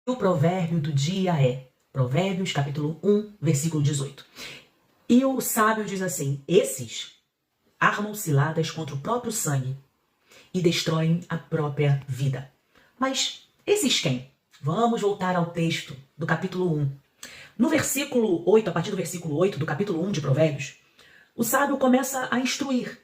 O provérbio do dia é Provérbios capítulo 1, versículo 18. E o sábio diz assim: esses armam ciladas contra o próprio sangue e destroem a própria vida. Mas esses quem? Vamos voltar ao texto do capítulo 1. No versículo 8, a partir do versículo 8 do capítulo 1 de Provérbios, o sábio começa a instruir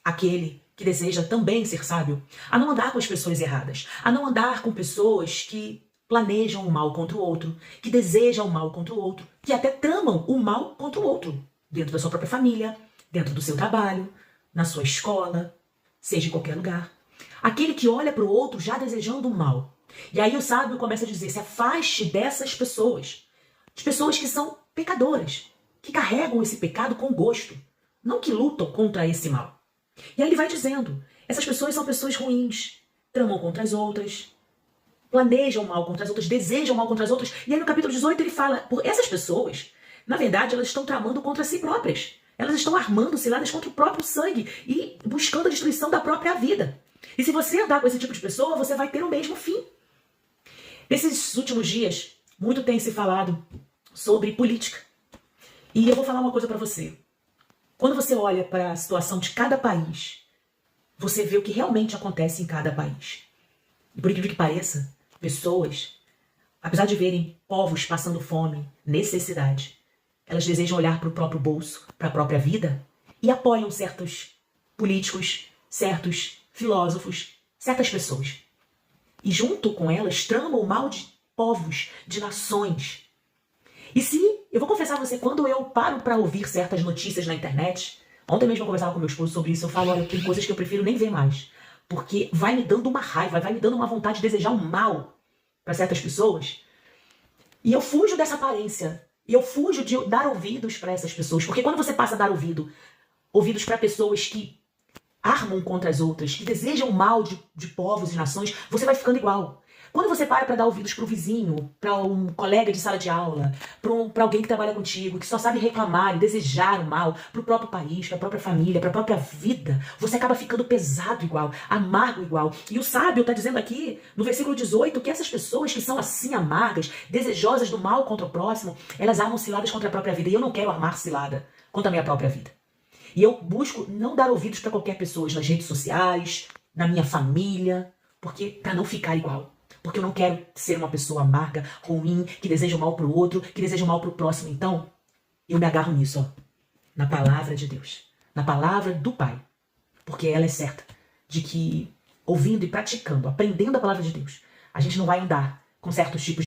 aquele que deseja também ser sábio a não andar com as pessoas erradas, a não andar com pessoas que planejam o mal contra o outro, que desejam o mal contra o outro, que até tramam o mal contra o outro, dentro da sua própria família, dentro do seu trabalho, na sua escola, seja em qualquer lugar. Aquele que olha para o outro já desejando o mal. E aí o sábio começa a dizer: se afaste dessas pessoas, de pessoas que são pecadoras, que carregam esse pecado com gosto, não que lutam contra esse mal. E aí ele vai dizendo: essas pessoas são pessoas ruins, tramam contra as outras, planejam mal contra as outras, desejam mal contra as outras. E aí no capítulo 18 ele fala, por essas pessoas, na verdade, elas estão tramando contra si próprias. Elas estão armando ciladas contra o próprio sangue e buscando a destruição da própria vida. E se você andar com esse tipo de pessoa, você vai ter o mesmo fim. Nesses últimos dias, muito tem se falado sobre política. E eu vou falar uma coisa para você. Quando você olha para a situação de cada país, você vê o que realmente acontece em cada país. E por incrível que pareça, pessoas, apesar de verem povos passando fome, necessidade, elas desejam olhar para o próprio bolso, para a própria vida, e apoiam certos políticos, certos filósofos, certas pessoas. E junto com elas tramam o mal de povos, de nações. E se, eu vou confessar a você, quando eu paro para ouvir certas notícias na internet, ontem mesmo eu conversava com meu esposo sobre isso, eu falo, olha, tem coisas que eu prefiro nem ver mais. Porque vai me dando uma raiva, vai me dando uma vontade de desejar o mal para certas pessoas. E eu fujo dessa aparência. E eu fujo de dar ouvidos para essas pessoas. Porque quando você passa a dar ouvidos para pessoas que armam contra as outras, que desejam o mal de povos e nações, você vai ficando igual. Quando você para dar ouvidos para o vizinho, para um colega de sala de aula, para alguém que trabalha contigo, que só sabe reclamar e desejar o mal, para o próprio país, para a própria família, para a própria vida, você acaba ficando pesado igual, amargo igual. E o sábio está dizendo aqui, no versículo 18, que essas pessoas que são assim amargas, desejosas do mal contra o próximo, elas armam ciladas contra a própria vida. E eu não quero armar cilada contra a minha própria vida. E eu busco não dar ouvidos para qualquer pessoa nas redes sociais, na minha família, para não ficar igual. Porque eu não quero ser uma pessoa amarga, ruim, que deseja o mal pro outro, que deseja o mal pro próximo. Então, eu me agarro nisso, ó, na palavra de Deus, na palavra do Pai. Porque ela é certa de que, ouvindo e praticando, aprendendo a palavra de Deus, a gente não vai andar com certos tipos